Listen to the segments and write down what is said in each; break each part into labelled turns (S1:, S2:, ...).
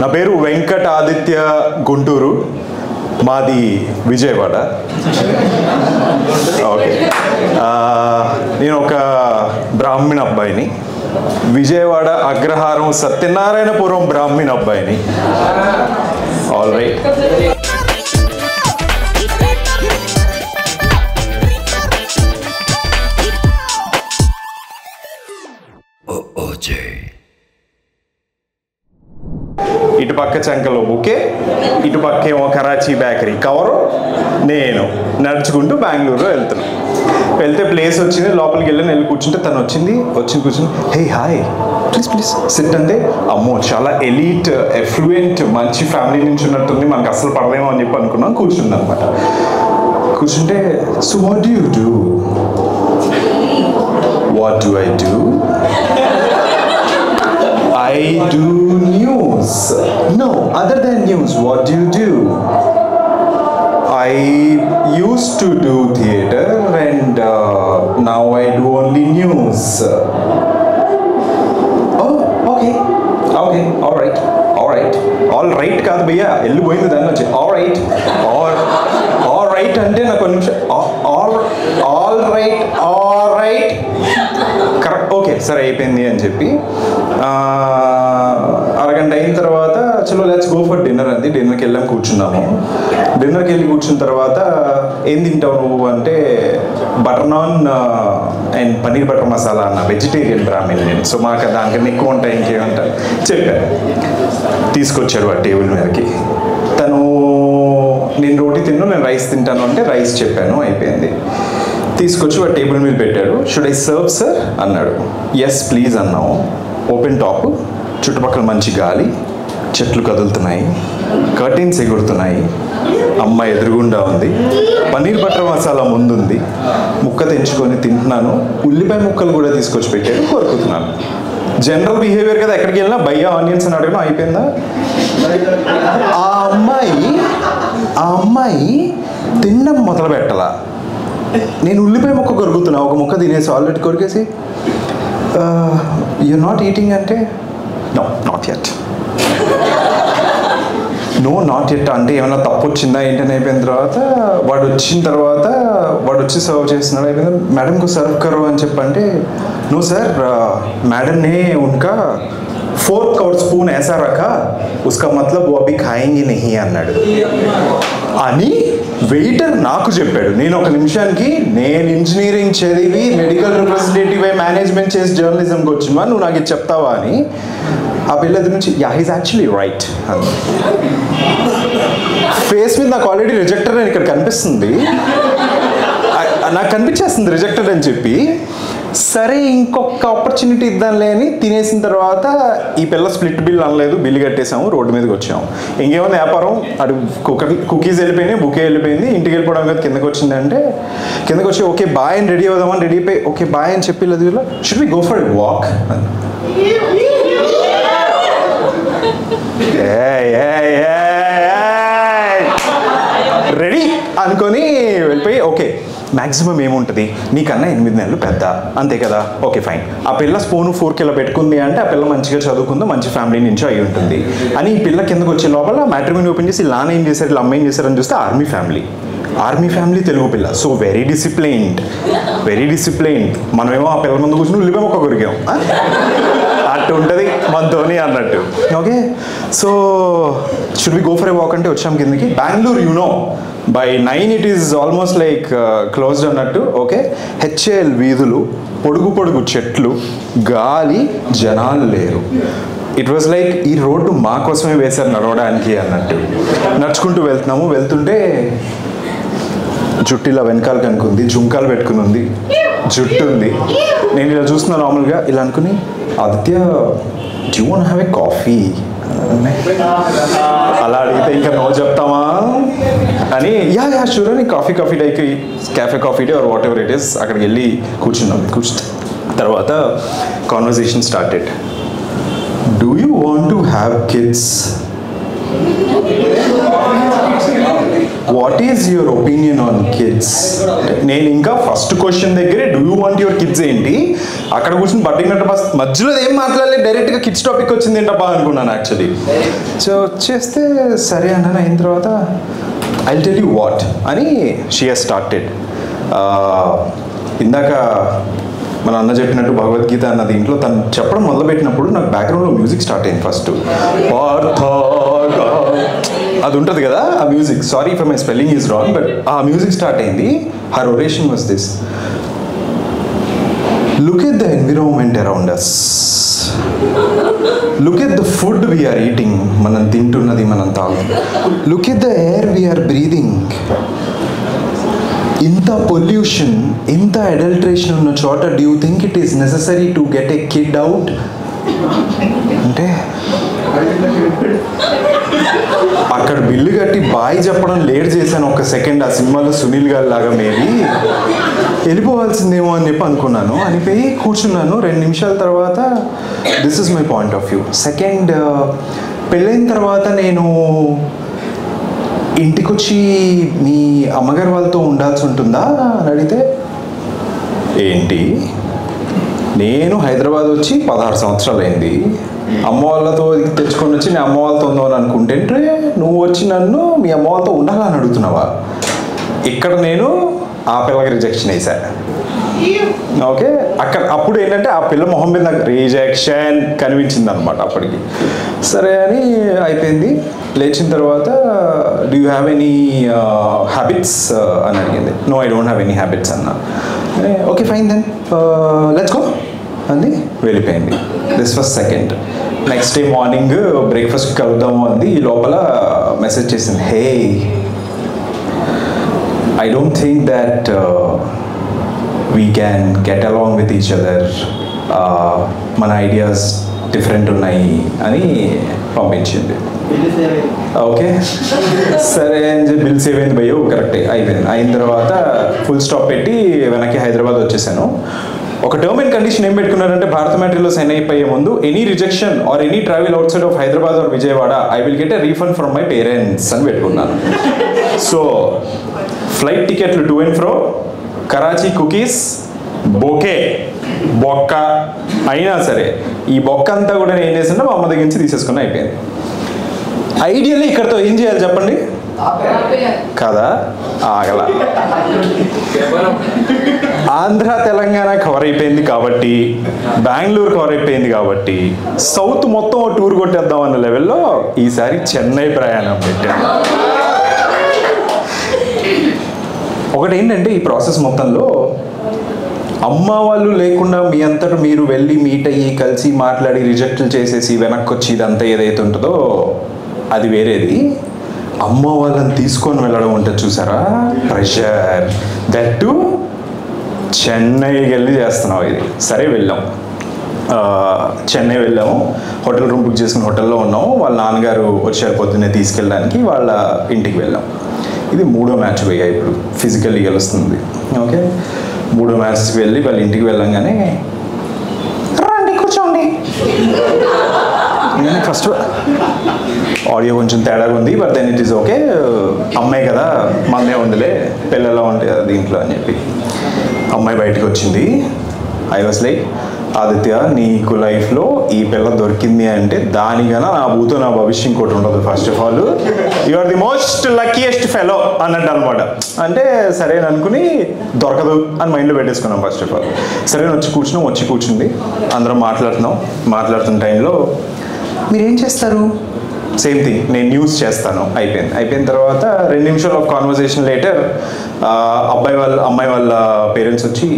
S1: నా పేరు వెంకట ఆదిత్య గుంటూరు, మాది విజయవాడ. ఓకే, నేను ఒక బ్రాహ్మణ అబ్బాయిని, విజయవాడ అగ్రహారం సత్యనారాయణపురం బ్రాహ్మణ అబ్బాయిని. All right. ఇటు పక్క చంకలో బుకే, ఇటు పక్క ఏమో కరాచీ బేకరీ కవరు. నేను నడుచుకుంటూ బెంగళూరు వెళ్తే ప్లేస్ వచ్చింది, లోపలికి వెళ్ళి కూర్చుంటే తను వచ్చింది కూర్చుని hey hi please please SIT అంటే, అమ్మో చాలా ఎలీట్ ఎఫ్లూయెంట్ మంచి ఫ్యామిలీ నుంచి ఉన్నట్టుంది, మనకు అసలు పడదేమో అని చెప్పి అనుకున్నాం. కూర్చుంది అనమాట. కూర్చుంటే so what do you do? What do I do? I do news. No, other than news, what do you do? I used to do theatre and now I do only news. Oh, okay, all right. All right కాదు భయ్యా, వెళ్ళిపోయింది దాన్ని వచ్చి all right అంటే నాకు కొన్ని నిమిషం all right correct, okay సరే అయిపోయింది అని చెప్పి అరగంట అయిన తర్వాత చలో లెట్స్ గో ఫర్ డిన్నర్ అంది. డిన్నర్కి వెళ్ళాం, కూర్చున్నాము. డిన్నర్కి వెళ్ళి కూర్చున్న తర్వాత ఏం తింటావు నువ్వు అంటే butter non and paneer butter masala అన్న. వెజిటేరియన్ బ్రాహ్మణ్ నేను, సో మాకు దానికన్నా ఎక్కువ ఉంటాయి ఇంకేమంటారు చెప్పాను. తీసుకొచ్చాడు ఆ టేబుల్ మీదకి. తను నేను రోటీ తిన్నాను, నేను రైస్ తింటాను అంటే రైస్ చెప్పాను, అయిపోయింది. తీసుకొచ్చి ఆ టేబుల్ మీద పెట్టాడు. షుడ్ ఐ సర్వ్ సార్ అన్నాడు. ఎస్ ప్లీజ్ అన్నాము. ఓపెన్ టాప్, చుట్టుపక్కల మంచి గాలి, చెట్లు కదులుతున్నాయి, కర్టెన్స్ ఎగురుతున్నాయి, అమ్మాయి ఎదురుగుండా ఉంది, పన్నీర్ బటర్ మసాలా ముందుంది, ముక్క తెంచుకొని తింటున్నాను. ఉల్లిపాయ ముక్కలు కూడా తీసుకొచ్చి పెట్టాడు, కొరుకుతున్నాను. జనరల్ బిహేవియర్ కదా, ఎక్కడికి వెళ్ళినా బయ్యా ఆనియన్స్ అని అడగడం అయిపోయిందా. ఆ అమ్మాయి తినడం మొదలు పెట్టాల. నేను ఉల్లిపాయ ముక్క కొరుకుతున్నా, ఒక ముక్క తినేసి ఆల్రెడీ కొరికేసి యు నాట్ ఈటింగ్ అంటే నో నాట్ ఎట్ అంటే ఏమైనా తప్పు వచ్చిందా ఏంటని అయిపోయిన తర్వాత వాడు వచ్చి సర్వ్ చేస్తున్నాడు. అయిపోయింది. మేడంకు సర్వ్ కరో అని చెప్పంటే నో సార్ मैडम ने उनका फोर्क और स्पून ऐसा रखा, उसका मतलब वो अभी खाएंगे नहीं అన్నాడు అని వెయిటర్ నాకు చెప్పాడు. నేను ఒక నిమిషానికి నేను ఇంజనీరింగ్ చదివి మెడికల్ రిప్రజెంటేటివ్ అయి మేనేజ్మెంట్ చేసి జర్నలిజంకి వచ్చినా నువ్వు నాకు ఇది చెప్తావా అని. ఆ పిల్ల దగ్గర నుంచి యా హీస్ యాక్చువల్లీ రైట్ అని. ఫేస్ మీద నాకు ఆల్రెడీ రిజెక్టర్ అని ఇక్కడ కనిపిస్తుంది, నాకు కనిపించేస్తుంది రిజెక్టెడ్ అని చెప్పి, సరే ఇంకొక ఆపర్చునిటీ ఇద్దాంలే అని తినేసిన తర్వాత ఈ పిల్ల స్ప్లిట్ బిల్ అనలేదు, బిల్లు కట్టేసాము, రోడ్డు మీదకి వచ్చాము. ఇంకేముంది వ్యాపారం, అటు కుకీస్ వెళ్ళిపోయినాయి, బుకే వెళ్ళిపోయింది. ఇంటికి వెళ్ళిపోవడం కదా కిందకి వచ్చింది అంటే కిందకి వచ్చి ఓకే బాయ్ అని రెడీ అవుదామని రెడీ అయిపోయి ఓకే బాయ్ అని చెప్పి లేదు should we go for walk అని. రెడీ అనుకొని వెళ్ళిపోయి ఓకే మ్యాక్సిమం ఏముంటుంది నీకన్నా 8 నెలలు పెద్ద అంతే కదా, ఓకే ఫైన్. ఆ పిల్ల స్పూను ఫోర్క్ ఇలా పెట్టుకుంది అంటే ఆ పిల్ల మంచిగా చదువుకుందో మంచి ఫ్యామిలీ నుంచి అయి ఉంటుంది అని. ఈ పిల్ల కిందకు వచ్చే లోపల మ్యాట్రిమోనీ ఓపెన్ చేసి ఇలా ఏం చేశారు ఇలా అమ్మ ఏం చేశారని చూస్తే ఆర్మీ ఫ్యామిలీ తెలుగు పిల్ల. So very disciplined. మనమేమో ఆ పిల్ల ముందు కూర్చొని ఉల్లిపాయ మొక్క కొరికాం, అట్టు ఉంటుంది మనతోని అన్నట్టు. Okay so should we go for a walk అంటే వచ్చాం కిందకి. Bengaluru you know by 9 it is almost like closed అన్నట్టు. ఓకే హెచ్ఏఎల్ వీధులు, పొడుగు చెట్లు, గాలి, జనాలు లేరు. ఇట్ వాజ్ లైక్ ఈ రోడ్డు మా కోసమే వేశారు నడవడానికి అన్నట్టు. నడుచుకుంటూ వెళ్తుంటే జుట్టు ఇలా వెనకాల కనుకుంది, జుంకాలు పెట్టుకుని ఉంది, జుట్టు ఉంది. నేను ఇలా చూస్తున్నా నార్మల్గా ఇలా అనుకుని Aditya do you want have a coffee అలా అడిగితే ఇంకా నో చెప్తామా అని యా షూర్ అని కాఫీ డైకి cafe coffee day or whatever it is అక్కడికి వెళ్ళి కూర్చున్న తర్వాత conversation started. Do you want to have kids? What is your opinion on kids? నేను ఇంకా ఫస్ట్ క్వశ్చన్ దగ్గరే do you want your kids ఏంటి, అక్కడ కూర్చొని బట్టింగ్ మధ్యలో ఏం మాట్లాడలేదు, డైరెక్ట్గా కిడ్స్ టాపిక్ వచ్చింది ఏంటబ్బా అనుకున్నాను యాక్చువల్లీ. సో వచ్చేస్తే సరే అన్నాను. అయిన తర్వాత I will tell you what అని షీ హస్ స్టార్టెడ్. ఇందాక మన అన్న చెప్పినట్టు భగవద్గీత అన్న దీంట్లో తను చెప్పడం మొదలుపెట్టినప్పుడు నాకు బ్యాక్గ్రౌండ్లో మ్యూజిక్ స్టార్ట్ అయింది ఫస్ట్. అది ఉంటుంది కదా ఆ music, sorry for my spelling is wrong, but ఆ మ్యూజిక్ స్టార్ట్ అయింది. Her oration was this: look at the environment around us, look at the food we're eating, మనం తింటున్నది మనం తాగుతుంది, look at the air we're breathing. ఇంత pollution, ఇంత adulteration ఉన్న చోట do you think it is necessary to get a kid out? అంటే అక్కడ బిల్లు కట్టి బాయ్ చెప్పడం లేట్ చేశాను ఒక సెకండ్. ఆ సినిమాలో సునీల్ గారి లాగా మేబీ వెళ్ళిపోవాల్సిందేమో అని చెప్పి అనుకున్నాను. అనిపోయి కూర్చున్నాను. 2 నిమిషాల తర్వాత this is my point of view. Second, పెళ్ళైన తర్వాత నేను ఇంటికొచ్చి మీ అమ్మగారి వాళ్ళతో ఉండాల్సి ఉంటుందా అని అడిగితే, ఏంటి నేను హైదరాబాద్ వచ్చి 16 సంవత్సరాలు అయింది, అమ్మ వాళ్ళతో తెచ్చుకొని వచ్చి నేను అమ్మ వాళ్ళతో ఉందామని అనుకుంటే నువ్వు వచ్చి నన్ను మీ అమ్మ వాళ్ళతో ఉండాలని అడుగుతున్నావా? ఇక్కడ నేను ఆ పిల్లకి రిజెక్షన్ వేసాను. ఓకే, అక్కడ అప్పుడు ఏంటంటే ఆ పిల్ల మొహం మీద నాకు రిజెక్షన్ కనిపించింది అనమాట. అప్పటికి సరే అని అయిపోయింది. లేచిన తర్వాత do you have any habits అని అడిగింది. No, I don't have any habits అన్నా. Okay fine then let's go అంది, వెళ్ళిపోయింది. This was second. Next day morning బ్రేక్ఫాస్ట్కి కలుద్దాము అంది. ఈ లోపల మెసేజ్ చేసింది, hey I don't think that we can get along with each other, మన ఐడియాస్ డిఫరెంట్ ఉన్నాయి అని పంపించింది. ఓకే సరే అని చెప్పి బిల్ సేవ్ అయింది భయ్యో, కరెక్టే అయిపోయింది. అయిన తర్వాత ఫుల్ స్టాప్ పెట్టి వెనక్కి హైదరాబాద్ వచ్చేసాను. ఒక టర్మ్ అండ్ కండిషన్ ఏం పెట్టుకున్నారంటే, భారత మ్యాట్రీలో సైన్ అయిపోయే ముందు any rejection or any travel outside of Hyderabad or Vijayawada I will get a refund from my parents అని పెట్టుకున్నాను. సో ఫ్లైట్ టికెట్లు to and fro, Karachi cookies, bouquet బొక్క అయినా సరే ఈ బొక్క అంతా కూడా నేను ఏం చేసినా మా అమ్మ దగ్గర నుంచి తీసేసుకుని అయిపోయింది. ఐడియల్లీ ఇక్కడతో ఏం చేయాలి చెప్పండి? కదా ఆగల. ఆంధ్ర తెలంగాణ కవర్ అయిపోయింది కాబట్టి, బెంగళూరు కవర్ అయిపోయింది కాబట్టి, సౌత్ మొత్తం టూర్ కొట్టేద్దాం అన్న లెవెల్లో ఈసారి చెన్నై ప్రయాణం పెట్టాను. ఒకటి ఏంటంటే ఈ ప్రాసెస్ మొత్తంలో అమ్మ వాళ్ళు లేకుండా మీ అంతటా మీరు వెళ్ళి మీట్ అయ్యి కలిసి మాట్లాడి రిజెక్ట్లు చేసేసి వెనక్కి వచ్చి ఇదంతా ఏదైతే ఉంటుందో అది వేరేది. అమ్మ వాళ్ళని తీసుకొని వెళ్ళడం ఉంటుంది చూసారా, ప్రెషర్. దట్ టు చెన్నైకి వెళ్ళి చేస్తున్నావు ఇది. సరే వెళ్ళాం, చెన్నై వెళ్ళాము. హోటల్ రూమ్ బుక్ చేసుకుని హోటల్లో ఉన్నాము. వాళ్ళ నాన్నగారు వచ్చారు పొద్దున్నే తీసుకెళ్ళడానికి, వాళ్ళ ఇంటికి వెళ్ళాం. ఇది 3వ మ్యాచ్ పోయా ఇప్పుడు ఫిజికల్లీ గెలుస్తుంది. ఓకే, 3వ మ్యాచ్కి వెళ్ళి వాళ్ళ ఇంటికి వెళ్ళంగానే రండి కూర్చోండి. ఫస్ట్ ఆడియో కొంచెం తేడాగా ఉంది, but then it is okay. అమ్మాయి కదా మనదే ఉందిలే, పిల్లలా ఉంటుంది కదా దీంట్లో అని చెప్పి అమ్మాయి బయటకు వచ్చింది. ఐ వాస్ లైక్, ఆదిత్య నీకు లైఫ్లో ఈ పిల్ల దొరికింది అంటే దానికన్నా నా భూతో నా భవిష్యం ఇంకోటి ఉండదు. First of all you are the most luckiest fellow అన్నట్టు అనమాట. అంటే సరే అనుకుని దొరకదు అని మైండ్లో పెట్టేసుకున్నాం ఫస్ట్ ఆఫ్ ఆల్. సరే వచ్చి కూర్చుంది. అందరం మాట్లాడుతున్న టైంలో మీరేం చేస్తారు? సేమ్ థింగ్, నేను న్యూస్ చేస్తాను. అయిపోయిన తర్వాత 2 నిమిషాలు ఆఫ్ కాన్వర్సేషన్ లేటర్ అమ్మాయి వాళ్ళ పేరెంట్స్ వచ్చి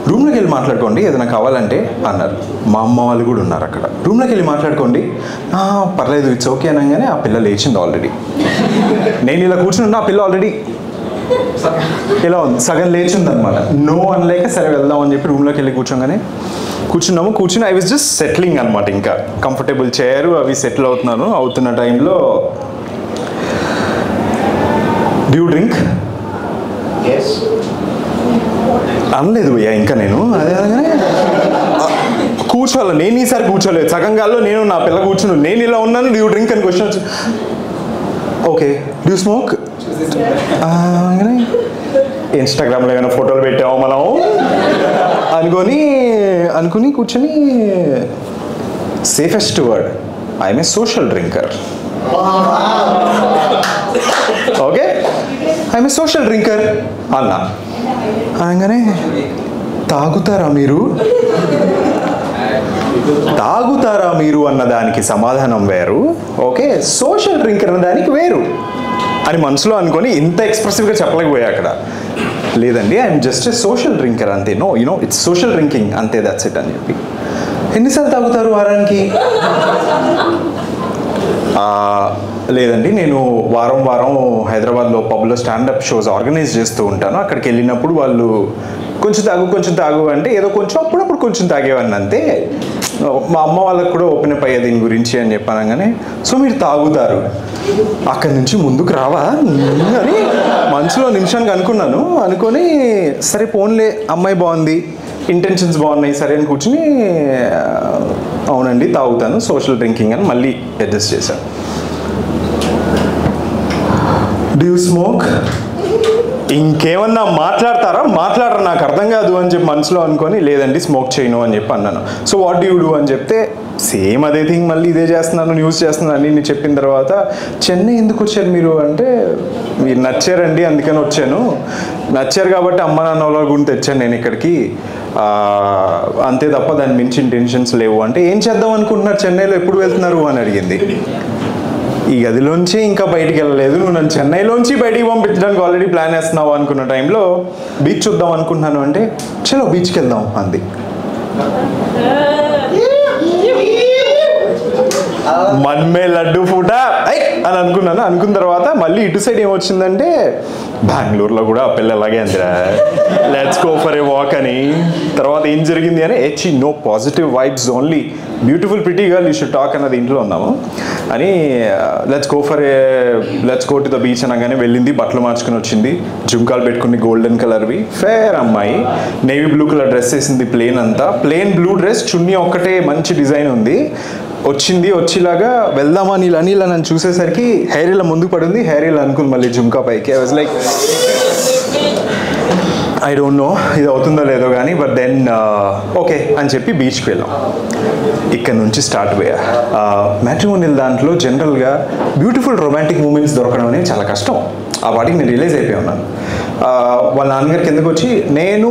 S1: రూమ్లోకి వెళ్ళి మాట్లాడుకోండి ఏదైనా కావాలంటే అన్నారు. మా అమ్మ వాళ్ళు కూడా ఉన్నారు అక్కడ. రూమ్లోకి వెళ్ళి మాట్లాడుకోండి, పర్లేదు ఇట్స్ ఓకే అనగానే ఆ పిల్ల లేచింది ఆల్రెడీ. నేను ఇలా కూర్చుని ఆ పిల్ల ఆల్రెడీ ఇలా ఉంది, సగం లేచింది అనమాట. నో అనలేక సరే వెళ్దాం అని చెప్పి రూమ్లోకి వెళ్ళి కూర్చుని ఐ వాజ్ జస్ట్ సెటిలింగ్ అనమాట. ఇంకా కంఫర్టబుల్ చైర్ అవి సెటిల్ అవుతున్న టైంలో డూ యూ డ్రింక్ అనలేదు భయ్యా. ఇంకా నేను అదే కూర్చోవాలి. నేను ఈసారి కూర్చోలేదు, సగంగాల్లో నేను నా పిల్ల కూర్చుని నేను ఇలా ఉన్నాను. డూ యూ డ్రింక్ అని question. Okay, do you smoke? ఇన్స్టాగ్రామ్లో ఏమైనా ఫోటోలు పెట్టాము మనం అనుకుని కూర్చొని safest word I'm a social drinker. Okay, I'm a social drinker అన్నా. అనగానే తాగుతారా మీరు అన్న దానికి సమాధానం వేరు, ఓకే సోషల్ డ్రింకర్ అన్న దానికి వేరు అని మనసులో అనుకొని ఇంత ఎక్స్ప్రెసివ్గా చెప్పలేకపోయా అక్కడ. లేదండి I'm just a social drinker అంతే, నో ఇట్స్ సోషల్ డ్రింకింగ్ అంతే, దట్స్ ఇట్ అని చెప్పి. ఎన్నిసార్లు తాగుతారు వారానికి? లేదండి నేను వారం హైదరాబాద్లో పబ్లో స్టాండప్ షోస్ ఆర్గనైజ్ చేస్తూ ఉంటాను. అక్కడికి వెళ్ళినప్పుడు వాళ్ళు కొంచెం తాగు అంటే ఏదో కొంచెం అప్పుడప్పుడు కొంచెం తాగేవాడిని అంతే. మా అమ్మ వాళ్ళకి కూడా ఓపెన్ అప్ అయ్యే దీని గురించి అని చెప్పానగానే, సో మీరు తాగుతారు, అక్కడి నుంచి ముందుకు రావా అని మనసులో నిమిషానికి అనుకొని సరే పోన్లే అమ్మాయి బాగుంది, ఇంటెన్షన్స్ బాగున్నాయి సరే అని కూర్చుని అవునండి తాగుతాను సోషల్ డ్రింకింగ్ అని మళ్ళీ అడ్జస్ట్ చేశాను. Do you smoke? ఇంకేమన్నా మాట్లాడరా నాకు అర్థం కాదు అని చెప్పి మనసులో అనుకొని లేదండి స్మోక్ చేయను అని చెప్పి అన్నాను. So what do you do అని చెప్తే సేమ్ అదే థింగ్ మళ్ళీ ఇదే చేస్తున్నాను, న్యూస్ చేస్తున్నాను అని నేను చెప్పిన తర్వాత చెన్నై ఎందుకు వచ్చారు మీరు అంటే, మీరు నచ్చారండి అందుకని వచ్చాను, నచ్చారు కాబట్టి అమ్మ నాన్న వాళ్ళ గురించి తెచ్చాను నేను ఇక్కడికి, అంతే తప్ప దాని మించి ఇంటెన్షన్స్ లేవు అంటే, ఏం చేద్దాం అనుకుంటున్నారు చెన్నైలో ఎప్పుడు వెళ్తున్నారు అని అడిగింది. ఈ గదిలోంచి ఇంకా బయటికి వెళ్ళలేదు, నువ్వు నన్ను చెన్నైలోంచి బయటికి పంపించడానికి ఆల్రెడీ ప్లాన్ వేస్తున్నావు అనుకున్న టైంలో బీచ్ చూద్దాం అనుకుంటున్నాను అంటే చలో బీచ్కి వెళ్దాం అంది. మన్మే లడ్డు ఫూటా అని అనుకున్న తర్వాత మళ్ళీ ఇటు సైడ్ ఏమొచ్చిందంటే బెంగళూరులో కూడా ఆ పిల్ల అలాగే అందిరా, let's go for a walk అని. తర్వాత ఏం జరిగింది అని no positive vibes only, beautiful pretty girl you should talk అన్నది ఇంట్లో ఉన్నాము అని let's go to the beach అనగానే వెళ్ళింది, బట్టలు మార్చుకుని వచ్చింది, జుంకాలు పెట్టుకుని గోల్డెన్ కలర్వి, ఫేర్ అమ్మాయి, నేవీ బ్లూ కలర్ డ్రెస్ వేసింది, ప్లెయిన్ బ్లూ డ్రెస్, చున్నీ ఒక్కటే మంచి డిజైన్ ఉంది, వచ్చిలాగా వెళ్దామా ఇలా నన్ను చూసేసరికి హెయిర్ ఇలా ముందుకు పడింది, హెయిర్ ఇలా అనుకుంది మళ్ళీ జుంకా పైకి. I was like I don't know ఇది అవుతుందో లేదో కానీ, బట్ దెన్ ఓకే అని చెప్పి బీచ్కి వెళ్ళాం. ఇక్కడ నుంచి స్టార్ట్ అయ్యా. మ్యాట్రిమోనియల్ దాంట్లో జనరల్గా బ్యూటిఫుల్ రొమాంటిక్ మూమెంట్స్ దొరకడం అనేది చాలా కష్టం. ఆ వాటికి నేను రియలైజ్ అయిపోయి ఉన్నాను. వాళ్ళ నాన్నగారికి ఎందుకు వచ్చి నేను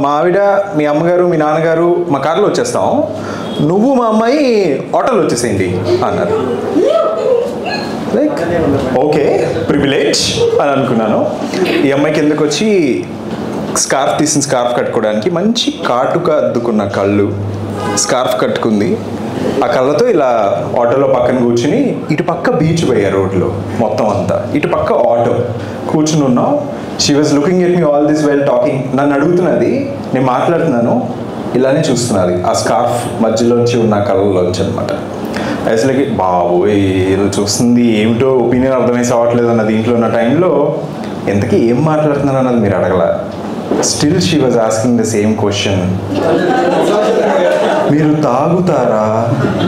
S1: మా ఆవిడ మీ అమ్మగారు మీ నాన్నగారు మా కార్లో వచ్చేస్తాం, నువ్వు మా అమ్మాయి ఆటోలో వచ్చేసేయండి అన్నారు. లైక్ ఓకే ప్రివిలేజ్ అని అనుకున్నాను. ఈ అమ్మాయికి ఎందుకు వచ్చి స్కార్ఫ్ కట్టుకోవడానికి మంచి కాటుక అద్దుకున్న కళ్ళు, స్కార్ఫ్ కట్టుకుంది, ఆ కళ్ళతో ఇలా ఆటోలో పక్కన కూర్చుని ఇటు పక్క బీచ్ పోయా రోడ్లో మొత్తం అంతా, ఇటు పక్క ఆటో కూర్చుని ఉన్నాం. She was looking at me all this well talking, నన్ను అడుగుతున్నది, నేను మాట్లాడుతున్నాను, ఇలానే చూస్తున్నది ఆ స్కార్ఫ్ మధ్యలోంచి ఉన్న కళ్ళలోంచి అనమాట. అసలుకి బాబు వీళ్ళు చూస్తుంది ఏమిటో ఒపీనియన్ అర్థమైతే అవ్వట్లేదు అన్న దీంట్లో ఉన్న టైంలో ఎంతకీ ఏం మాట్లాడుతున్నారు అన్నది మీరు అడగల. Still she was asking the same question, మీరు తాగుతారా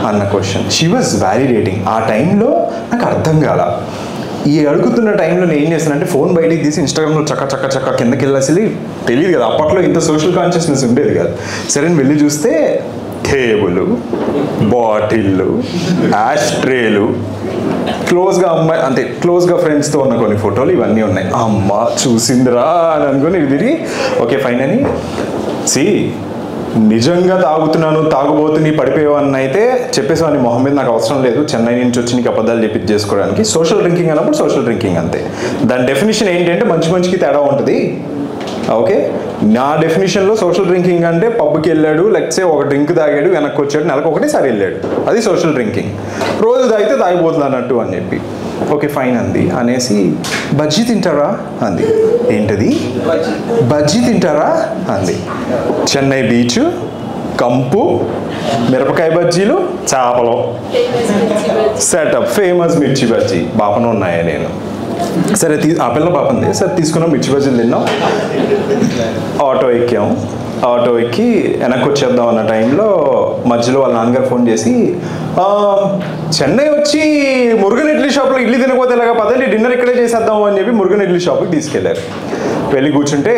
S1: అన్న క్వశ్చన్. She was validating. ఆ టైంలో నాకు అర్థం కాల. ఈ అడుగుతున్న టైంలో నేను ఏం చేస్తానంటే ఫోన్ బయటికి తీసి ఇన్స్టాగ్రామ్లో చక్క కిందకి వెళ్ళాల్సి తెలియదు కదా, అప్పట్లో ఇంత సోషల్ కాన్షియస్నెస్ ఉండేది కాదు. సరే వెళ్ళి చూస్తే టేబుల్, బాటిళ్ళు, యాస్ట్రేలు, క్లోజ్గా అమ్మాయి అంటే క్లోజ్గా ఫ్రెండ్స్తో ఉన్న కొన్ని ఫోటోలు ఇవన్నీ ఉన్నాయి. అమ్మ చూసిందిరా అని అనుకుని తిరిగి ఓకే ఫైన్ అని నిజంగా తాగుబోతుని పడిపోయేవన్నీ అయితే చెప్పేసేవాడిని మొహం మీద, నాకు అవసరం లేదు చెన్నై నుంచి వచ్చి నీకు అబద్ధాలు చేసుకోవడానికి. సోషల్ డ్రింకింగ్ అన్నప్పుడు సోషల్ డ్రింకింగ్ అంతే. దాని డెఫినేషన్ ఏంటంటే మంచికి తేడా ఉంటుంది. ఓకే, నా డెఫినేషన్లో సోషల్ డ్రింకింగ్ అంటే పబ్కి వెళ్ళాడు, లేకపోతే ఒక డ్రింక్ తాగాడు, వెనక్కి వచ్చాడు, నెలకు ఒకటేసారి వెళ్ళాడు, అది సోషల్ డ్రింకింగ్. రోజు తాగితే తాగిపోతుంది అన్నట్టు అని చెప్పి ఓకే ఫైన్ అంది. అనేసి బజ్జీ తింటారా అంది. ఏంటది బజ్జీ తింటారా అంది. చెన్నై బీచ్, కంపు, మిరపకాయ బజ్జీలు, చేపలు, సెటప్, ఫేమస్ మిర్చి బజ్జీ. బాపన ఉన్నాయా నేను సరే ఆ పిల్ల పాపంది. సరే తీసుకున్నాం, మిర్చి బజ్జీలు తిన్నాం, ఆటో ఎక్కాం, ఆటో ఎక్కి వెనక్కి వచ్చేద్దాం అన్న టైంలో మధ్యలో వాళ్ళ నాన్నగారు ఫోన్ చేసి చెన్నై వచ్చి మురుగన్ ఇడ్లీ షాప్లో ఇడ్లీ తినకపోతే ఇలాగా పదండి డిన్నర్ ఇక్కడే చేసేద్దాం అని చెప్పి మురుగన్ ఇడ్లీ షాప్కి తీసుకెళ్లారు. వెళ్ళి కూర్చుంటే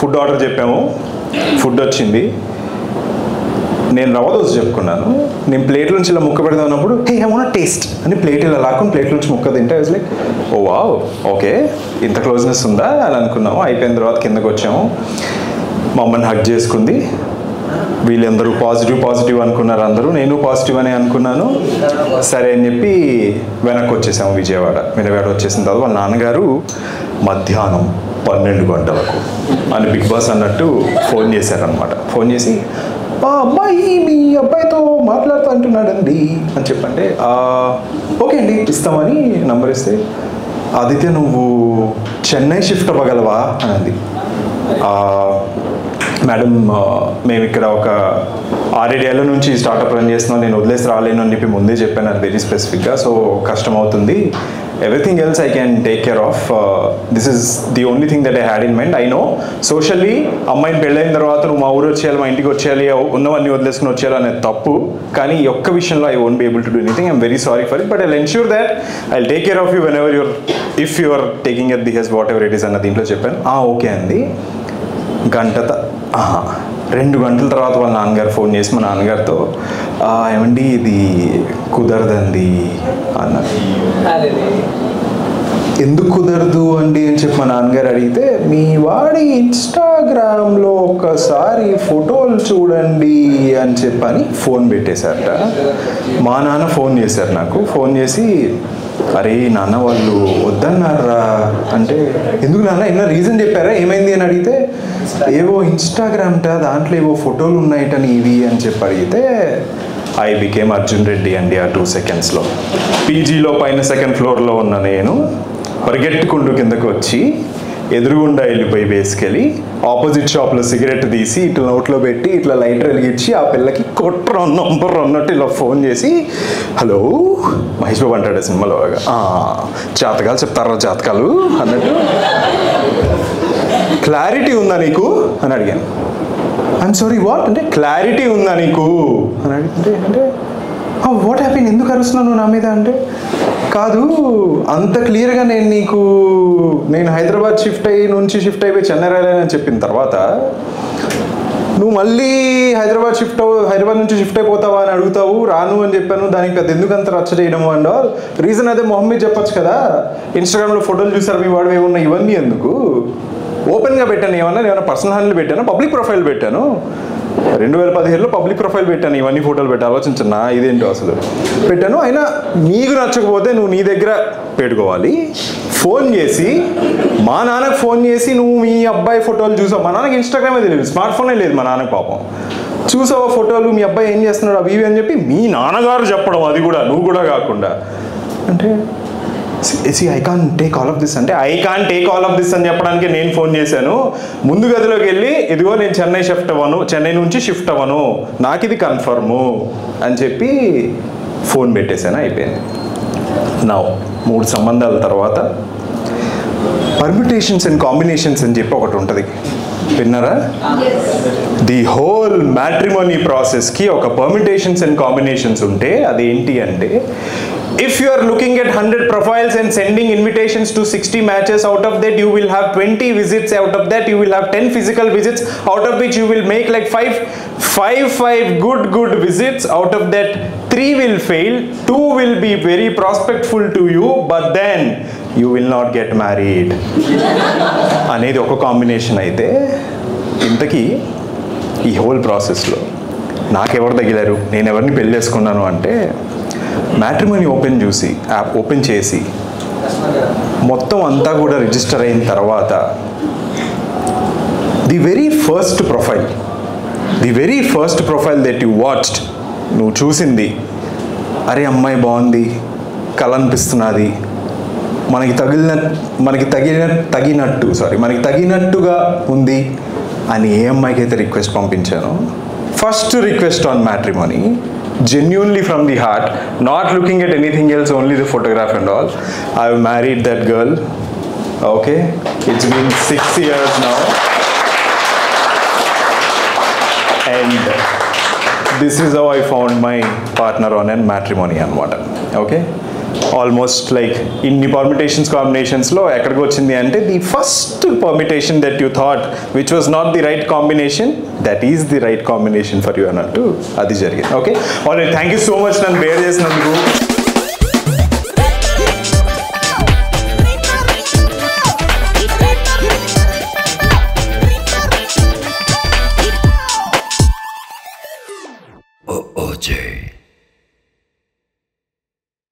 S1: ఫుడ్ ఆర్డర్ చెప్పాము, ఫుడ్ వచ్చింది. నేను రవ్వ దోశ చెప్పుకున్నాను. నేను ప్లేట్ నుంచి ఇలా ముక్క పెడదాం అన్నప్పుడు హే ఐ వాంట్ టేస్ట్ అని ప్లేట్ ఇలా లాక్కుని ప్లేట్ నుంచి ముక్క తింటే I was like oh wow okay ఇంత క్లోజ్నెస్ ఉందా అని అనుకున్నాము. అయిపోయిన తర్వాత కిందకు వచ్చాము, మా అమ్మని హగ్ చేసుకుంది. వీళ్ళందరూ పాజిటివ్ అనుకున్నారు, అందరూ నేను పాజిటివ్ అని అనుకున్నాను. సరే అని చెప్పి వెనక్కి వచ్చేసాము విజయవాడ వచ్చేసిన తర్వాత వాళ్ళ నాన్నగారు మధ్యాహ్నం 12 గంటలకు అని బిగ్ బాస్ అన్నట్టు ఫోన్ చేశారనమాట. ఫోన్ చేసి మా అమ్మాయి మీ అబ్బాయితో మాట్లాడుతూ అంటున్నాడండి అని చెప్పంటే ఓకే అండి ఇస్తామని నంబర్ ఇస్తే ఆదిత్య నువ్వు చెన్నై షిఫ్ట్ అవ్వగలవా అని అంది. మేడం మేము ఇక్కడ ఒక 6-7 ఏళ్ళ నుంచి స్టార్టప్ రన్ చేస్తున్నాం, నేను వదిలేసి రాలేను అని చెప్పి ముందే చెప్పాను అది వెరీ స్పెసిఫిక్గా. సో కష్టం అవుతుంది, everything else I can take care of, this is the only thing that I had in mind. I know socially అమ్మాయిని పెళ్ళైన తర్వాత నువ్వు మా ఊరు వచ్చేయాలి, మా ఇంటికి వచ్చేయాలి, ఉన్నవన్నీ వదిలేసుకుని వచ్చేయాలి అనేది తప్పు. కానీ ఈ ఒక్క విషయంలో I won't be able to do anything. I'm very sorry for it, but I will ensure that I will take care of you whenever if you are taking at the hess whatever it is అన్న దీంట్లో చెప్పాను. Okay అండి. 2 గంటల తర్వాత వాళ్ళ నాన్నగారు phone చేసి మా నాన్నగారితో ఏమండి ఇది కుదరదండి అన్నారు. ఎందుకు కుదరదు అండి అని చెప్పి మా నాన్నగారు అడిగితే మీ వాడి ఇన్స్టాగ్రామ్లో ఒకసారి ఫోటోలు చూడండి అని చెప్పని ఫోన్ పెట్టేశారట. మా నాన్న ఫోన్ చేశారు నాకు, ఫోన్ చేసి అరే నాన్న వాళ్ళు వద్దన్నారా అంటే ఎందుకు నాన్న ఏమైనా రీజన్ చెప్పారా ఏమైంది అని అడిగితే ఏవో ఇన్స్టాగ్రామ్ట దాంట్లో ఏవో ఫోటోలు ఉన్నాయట నీవి అని చెప్పి అడిగితే ఐ బికేమ్ అర్జున్ రెడ్డి అండి. ఆ 2 సెకండ్స్లో పీజీలో పైన 2nd ఫ్లోర్లో ఉన్న నేను పరిగెట్టుకుంటూ కిందకు వచ్చి ఎదురుగుండా వెళ్ళిపోయి బేసికలీ ఆపోజిట్ షాప్లో సిగరెట్ తీసి ఇట్లా నోట్లో పెట్టి ఇట్లా లైటర్ వెలిగించి ఆ పిల్లకి నంబర్ అన్నట్టు ఇలా ఫోన్ చేసి హలో మహేష్ బాబు అంటాడు సినిమాలో జాతకాలు చెప్తారా జాతకాలు అన్నట్టు క్లారిటీ ఉందా నీకు అని అడిగాను. ఐఎమ్ సారీ వాట్ అంటే క్లారిటీ ఉందా నీకు అని అడిగితే అంటే వాట్ హ్యాపీన్ ఎందుకు అరుస్తున్నాను నా మీద అంటే కాదు అంత క్లియర్గా నేను హైదరాబాద్ షిఫ్ట్ అయిపోయి చెన్నై రాలేనని చెప్పిన తర్వాత నువ్వు మళ్ళీ హైదరాబాద్ నుంచి షిఫ్ట్ అయిపోతావా అని అడుగుతావు, రాను అని చెప్పాను, దానికి పెద్ద ఎందుకు అంత రచ్చ చేయడము అండ్ ఆల్ రీజన్ అదే మొహం మీద చెప్పొచ్చు కదా, ఇన్స్టాగ్రామ్లో ఫోటోలు చూసారు మీ వాడు ఏమన్నా ఇవన్నీ ఎందుకు, ఓపెన్గా పెట్టాను ఏమన్నా పర్సనల్ హ్యాండిల్ పెట్టాను, పబ్లిక్ ప్రొఫైల్ పెట్టాను, 2017లో పబ్లిక్ ప్రొఫైల్ పెట్టాను, ఇవన్నీ ఫోటోలు పెట్టి ఆలోచించన్నా ఇదేంటో అసలు పెట్టాను. అయినా నీకు నచ్చకపోతే నువ్వు నీ దగ్గర పెట్టుకోవాలి. ఫోన్ చేసి మా నాన్నకు ఫోన్ చేసి నువ్వు మీ అబ్బాయి ఫోటోలు చూసావు, మా నాన్నకి ఇన్స్టాగ్రామే తెలియదు, స్మార్ట్ ఫోనే లేదు మా నాన్నకి పాపం, చూసావా ఫోటోలు మీ అబ్బాయి ఏం చేస్తున్నాడు అవి ఇవి అని చెప్పి మీ నాన్నగారు చెప్పడం, అది కూడా నువ్వు కూడా కాకుండా అంటే I can take all of this అంటే I can take all of this అని చెప్పడానికి నేను ఫోన్ చేశాను. ముందు గదిలోకి వెళ్ళి ఇదిగో నేను చెన్నై నుంచి షిఫ్ట్ అవ్వను, నాకు ఇది కన్ఫర్ము అని చెప్పి ఫోన్ పెట్టేశాను, అయిపోయింది. నా 3 సంబంధాల తర్వాత పర్మిటేషన్స్ అండ్ కాంబినేషన్స్ అని చెప్పి ఒకటి ఉంటుంది, విన్నారా? ది హోల్ మ్యాట్రిమోనీ ప్రాసెస్కి ఒక పర్మిటేషన్స్ అండ్ కాంబినేషన్స్ ఉంటే అదేంటి అంటే if you are looking at 100 profiles and sending invitations to 60 matches, out of that you will have 20 visits, out of that you will have 10 physical visits, out of which you will make like 5 good visits, out of that 3 will fail, 2 will be very prospectful to you, but then you will not get married అనేది ఒక combination. అయితే ఇంతకీ ఈ whole ప్రాసెస్లో నాకెవరు తగిలారు, నేను ఎవరిని పెళ్ళి చేసుకున్నాను అంటే మ్యాట్రిమోనీ యాప్ ఓపెన్ చేసి మొత్తం అంతా కూడా రిజిస్టర్ అయిన తర్వాత the very first profile that you watched, నువ్వు చూసింది అరే అమ్మాయి బాగుంది, కళ అనిపిస్తున్నది, మనకి తగినట్టుగా ఉంది అని ఏ అమ్మాయికి అయితే రిక్వెస్ట్ పంపించాను, first request on matrimony, genuinely from the heart, not looking at anything else, only the photograph and all, I've married that girl. Okay, it's been 6 years now. And this is how I found my partner on and matrimony అనమాట. Okay, almost like ఇన్ని permutations కాంబినేషన్స్లో ఎక్కడికి వచ్చింది అంటే the first permutation that you thought which was not the right combination, that is the right combination for you అన్నట్టు అది జరిగింది. Okay, already thank you so much నన్ను bear చేసినందుకు.
S2: OJ.